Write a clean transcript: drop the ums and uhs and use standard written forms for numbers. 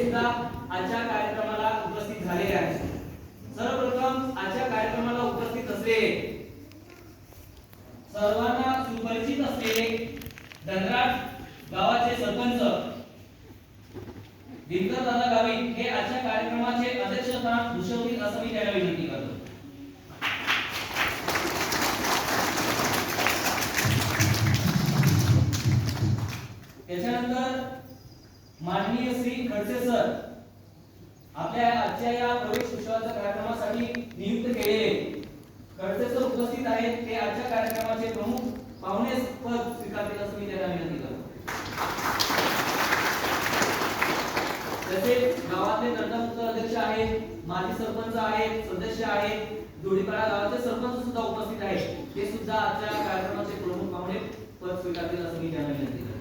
सुद्धा आजच्या कार्यक्रमाला उपस्थित झालेले आहेत. सर्वप्रथम आजच्या कार्यक्रमाला उपस्थित असलेले सर्वांना सुपरिचित असलेले धनराज गावाचे सरपंच दिनकर दादा गावित हे आजच्या कार्यक्रमाचे अध्यक्षस्थान भूषवतील असं मी त्यांना विनंती करतो. त्याच्यानंतर माननीय श्री खडसे सर आपल्या आजच्या या प्रवेश उत्सवाच्या कार्यक्रमासाठी नियुक्त केलेले खडसे सर उपस्थित आहेत. ते आजच्या कार्यक्रमाचे प्रमुख पाहुणे पद स्वीकारतील असं मी त्यांना विनंती करतो. तसेच गावातले दंडमुक्त अध्यक्ष आहेत, माजी सरपंच आहेत, सदस्य आहेत, जोडीपाडा गावाचे सरपंच सुद्धा उपस्थित आहेत. ते सुद्धा आजच्या कार्यक्रमाचे प्रमुख पाहुणे पद स्वीकारतील असं मी त्यांना विनंती करतो.